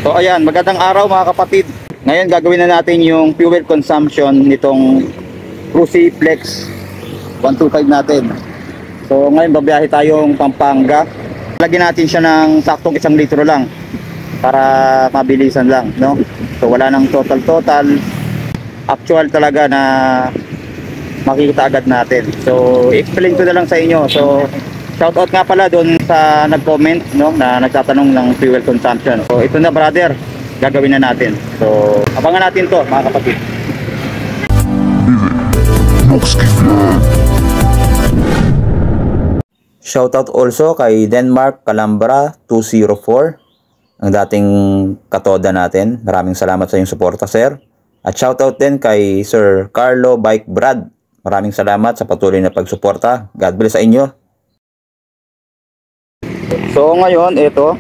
So ayan, magandang araw mga kapatid. Ngayon gagawin na natin yung fuel consumption nitong Cruci Flex 125 natin. So ngayon babiyahe tayong Pampanga. Lagyan natin siya ng saktong 1 litro lang para mabilisan lang, no? So wala nang total, actual talaga na makikita agad natin. So explain ko na lang sa inyo. So shoutout nga pala doon sa nag-comment, no, na nagtatanong ng fuel consumption. So ito na brother, gagawin na natin. So abangan natin to mga kapatid. Shoutout also kay Denmark Calambra 204, ang dating katoda natin. Maraming salamat sa iyong suporta, sir. At shoutout din kay Sir Carlo Bike Brad. Maraming salamat sa patuloy na pagsuporta. God bless sa inyo. So ngayon, ito,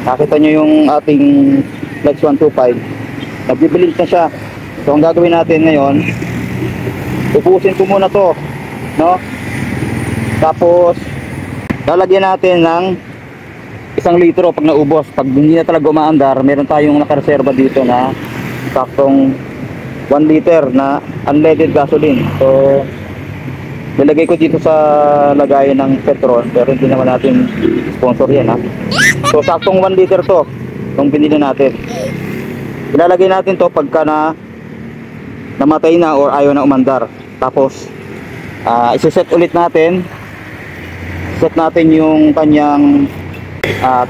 nakita nyo yung ating Flex 125. Nagbibilins na siya. So ang gagawin natin ngayon, ubusin ko muna to, no? Tapos lalagyan natin ng 1 litro pag naubos. Pag hindi na talaga umaandar, meron tayong nakareserba dito na saktong 1 liter na unleaded gasoline. So nilagay ko dito sa lagayan ng petrol, pero hindi naman natin sponsor yan, ha. So saktong 1 liter to itong binili natin. Ilalagay natin to pagka namatay na or ayaw na umandar. Tapos isa-set ulit natin. Set natin yung kanyang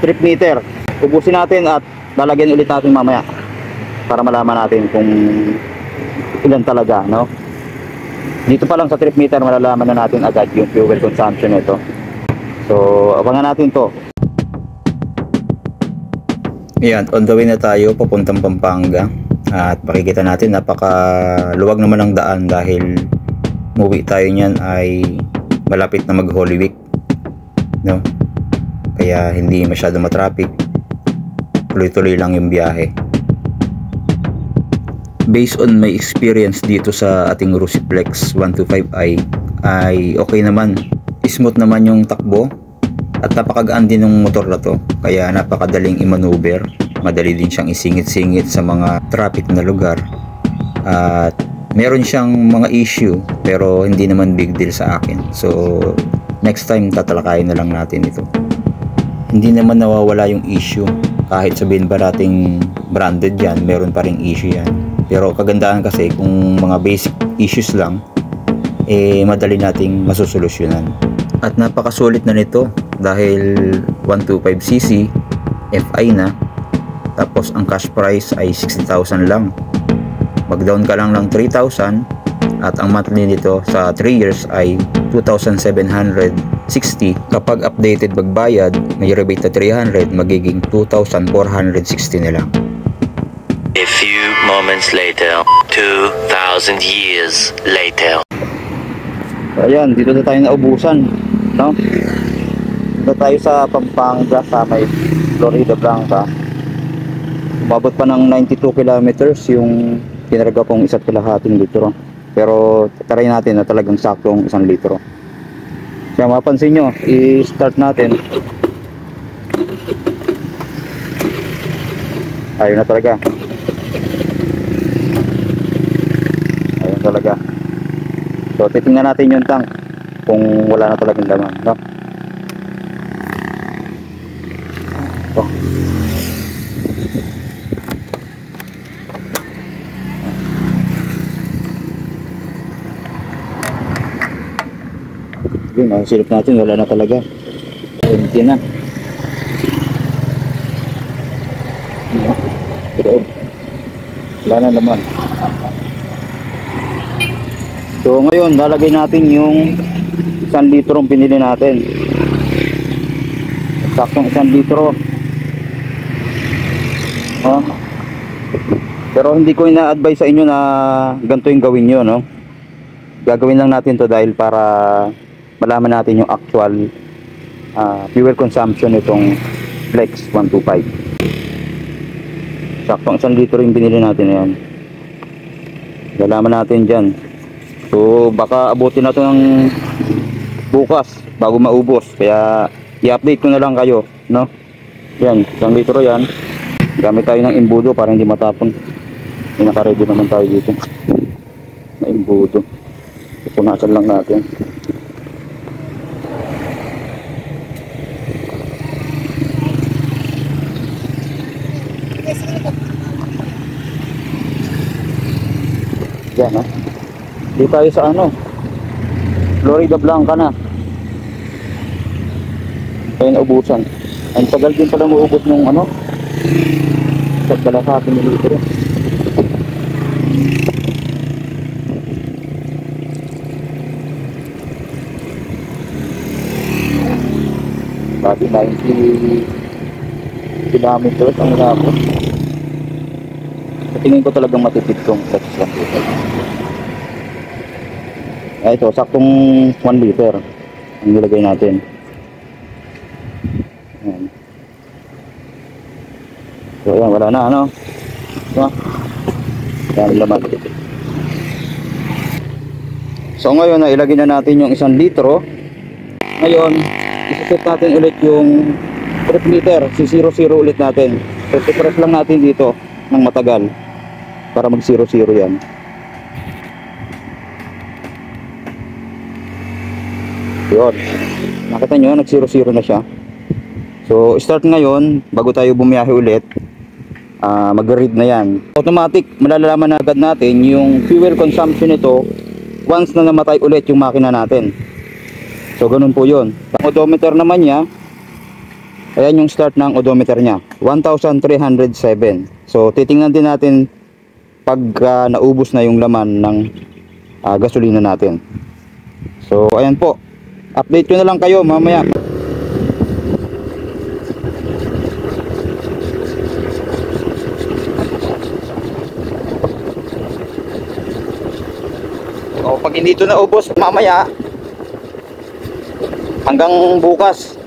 trip meter. Ubusin natin at lalagyan ulit natin mamaya para malaman natin kung ilan talaga, no? Dito pa lang sa trip meter malalaman na natin agad yung fuel consumption nito. So abangan natin to. Ayan, on the way na tayo papuntang Pampanga. At makikita natin napakaluwag naman ang daan dahil umuwi tayo niyan ay malapit na mag Holy Week, no? Kaya hindi masyado matraffic, tuloy-tuloy lang yung biyahe. Based on my experience dito sa ating Cruci Flex 125 ay okay naman, smooth naman yung takbo at napakagaan din ng motor na to, kaya napakadaling i-maneuver. Madali din siyang isingit-singit sa mga traffic na lugar at meron siyang mga issue pero hindi naman big deal sa akin. So next time tatalakayin na lang natin ito. Hindi naman nawawala yung issue, kahit sabihin ba nating branded yan, meron pa ring issue yan. Pero kagandahan kasi kung mga basic issues lang, madali nating masusolusyonan. At napakasulit na nito dahil 125cc FI na, tapos ang cash price ay 60,000 lang. Mag-down ka lang ng 3,000 at ang monthly nito sa 3 years ay 2,760. Kapag updated magbayad, may rebate na 300, magiging 2,460 na lang. A few moments later, 2,000 years later. Ayan, dito na tayo naubusan, no? Dito tayo sa Pampanga, sa may Florida Blanca. Umabot pa ng 92 kilometers yung kinarga kong 1.5 litro. Pero try natin na talagang saktong 1 litro. Kaya mapansin nyo, i-start natin. Ayun na talaga. Ayun talaga. So titingnan natin yung tank kung wala na talagang laman, no? So, yun, silip natin, wala na talaga. Empty na. Wala na naman. So ngayon, lalagay natin yung 1 litro pinili natin. Saktong 1 litro. Pero hindi ko ina-advise sa inyo na ganito yung gawin nyo, no? Gagawin lang natin to dahil para malaman natin yung actual fuel consumption nitong Flex 125. Saktong 1 litro yung binili natin na yan. Lalaman natin dyan. So baka abutin na ito ng bukas bago maubos, kaya i-update ko na lang kayo, no? Yan, 1 litro yan. Gamit tayo ng imbudo para hindi matapon. May naka-ready naman tayo dito na imbudo. Pupunasan lang natin. Yan, ha? Di tayo sa ano, Florida Blanca na. Kaya naubusan. Ang tagal din pala maubos nung ano, sa kalahati ng litro. Dati 90 kilometers ang labot. Sa tingin ko talagang matipid tong Lexus 125. Ito, saktong 1 liter ang nilagay natin. Ayan. So ayan, wala na ano. Yan laman. So ngayon na ilagay na natin yung 1 litro. Ngayon isa-set natin ulit yung trip meter, si 00 ulit natin. So press lang natin dito ng matagal para mag 00 yan. Yun, nakita nyo nag 00 na siya. So start ngayon, bago tayo bumiyahe ulit, mag-read na yan. Automatic, malalaman na agad natin yung fuel consumption nito once na namatay ulit yung makina natin. So ganun po yun. Ang odometer naman niya, ayan yung start ng odometer niya, 1,307. So titingnan din natin pag naubos na yung laman ng gasolina natin. So ayan po, update ko na lang kayo mamaya. So pag hindi ito naubos mamaya, hanggang bukas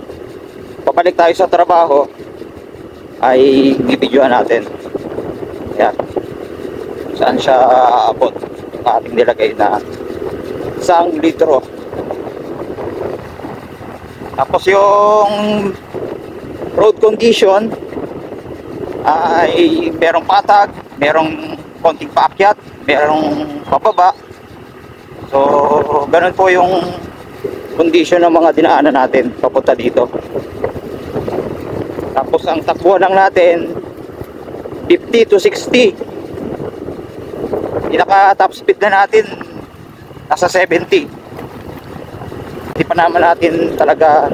papalik tayo sa trabaho, ay bibidyohan natin. Yan, saan siya aabot yung ating nilagay na 1 litro. Tapos yung road condition ay merong patag, merong konting paakyat, merong pababa. So ganun po yung condition ng mga dinaanan natin papunta dito. Tapos ang takbo lang natin 50 to 60. Pinaka top speed na natin nasa 70. Hindi pa naman natin talaga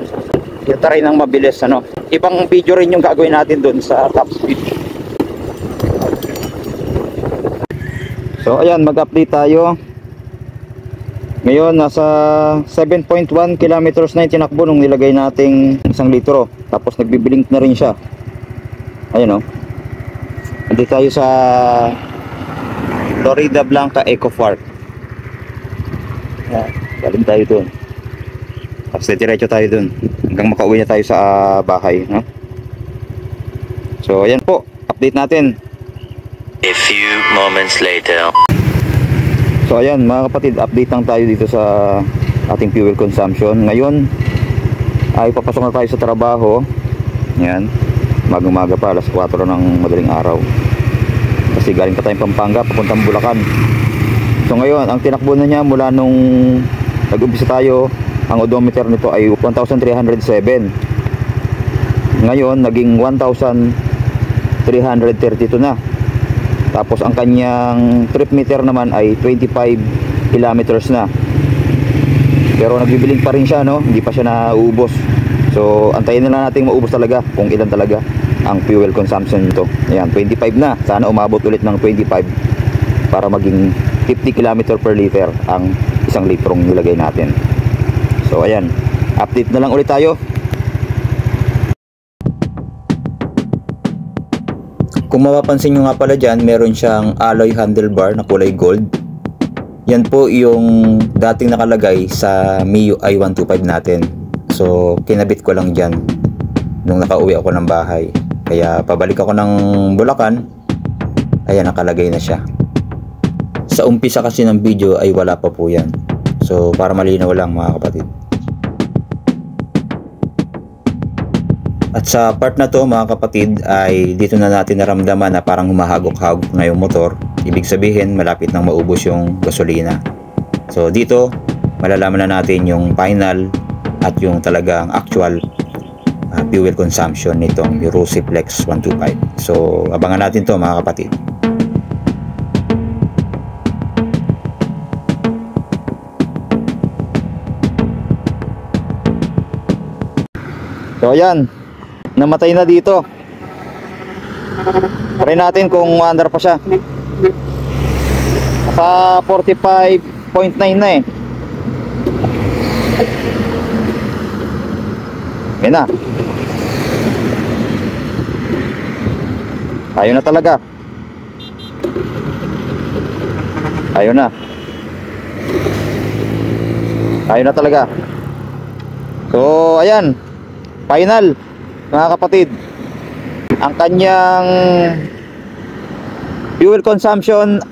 i-try ng mabilis ano. Ibang video rin yung gagawin natin dun sa top speed. So ayan, mag-update tayo. Ngayon nasa 7.1 kilometers na yung tinakbo nung nilagay nating 1 litro. Tapos nagbiblink na rin siya. Ayun o. Nandito tayo sa Florida Blanca Eco Park. Yan, galing tayo dun. Tapos diretso tayo dun hanggang makauwi na tayo sa bahay, no? So ayan po, update natin. A few moments later. So ayan mga kapatid, update lang tayo dito sa ating fuel consumption. Ngayon ay papasok na tayo sa trabaho. Yan, umaga pa, alas 4 ng madaling araw. Kasi galing pa tayong Pampanga papuntang Bulacan. So ngayon, ang tinakbo na niya mula nung nag-umpisa tayo, ang odometer nito ay 1,307. Ngayon naging 1,332 na. Tapos ang kanyang trip meter naman ay 25 kilometers na. Pero nagbibiling pa rin siya, no? Hindi pa siya nauubos. So antayin na lang natin maubos talaga kung ilan talaga ang fuel consumption nito. Ayan, 25 na. Sana umabot ulit ng 25 para maging 50 km per liter ang 1 litrong nilagay natin. So ayan, update na lang ulit tayo. Kung mapapansin nyo nga pala dyan, meron siyang alloy handlebar na kulay gold. Yan po yung dating nakalagay sa MIUI 125 natin. So kinabit ko lang dyan nung nakauwi ako ng bahay. Kaya pabalik ako ng Bulacan, ayan, nakalagay na siya. Sa umpisa kasi ng video ay wala pa po yan. So para malinaw lang mga kapatid. At At sa part na to mga kapatid ay dito na natin naramdaman na parang humahagok-hagok na yung motor. Ibig sabihin malapit nang maubos yung gasolina. So dito malalaman na natin yung final at yung talagang actual fuel consumption nitong Rusiplex 125. So abangan natin to mga kapatid. So ayan, namatay na dito. Try natin kung under pa siya. Sa 45.9 na eh. Ayan na. Ayaw na talaga. Ayaw na. Ayaw na talaga. So ayan, final mga kapatid. Ang kanyang fuel consumption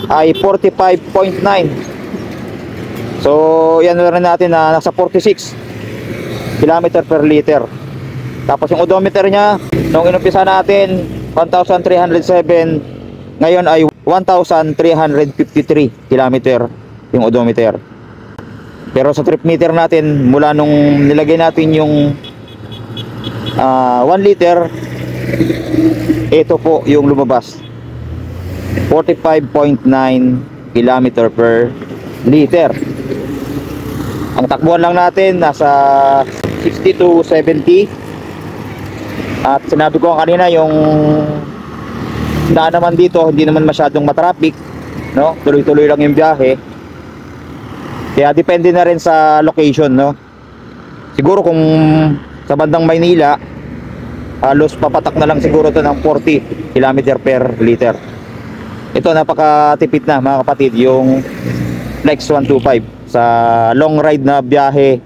ay 45.9. So yan na rin natin na nasa 46 km per liter. Tapos yung odometer niya nung inumpisa natin 1,307, ngayon ay 1,353 km yung odometer. Pero sa trip meter natin, mula nung nilagay natin yung 1 liter, ito po yung lumabas, 45.9 km per liter. Ang takbuhan lang natin nasa 60 to 70. At sinabi ko kanina, yung daan naman dito hindi naman masyadong matraffic, no? Tuloy-tuloy lang yung biyahe. Kaya depende na rin sa location, no? Siguro kung sa bandang Maynila, halos papatak na lang siguro to ng 40 km per liter. Ito napakatipid na mga kapatid, yung Flex 125 sa long ride na biyahe.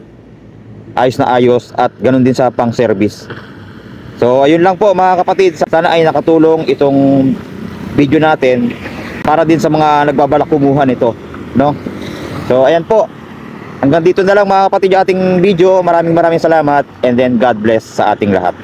Ayos na ayos, at ganun din sa pang service. So ayun lang po mga kapatid, sana ay nakatulong itong video natin para din sa mga nagbabalak kumuha nito, no? So ayan po, hanggang dito na lang mga kapatid yung ating video. Maraming salamat, and then God bless sa ating lahat.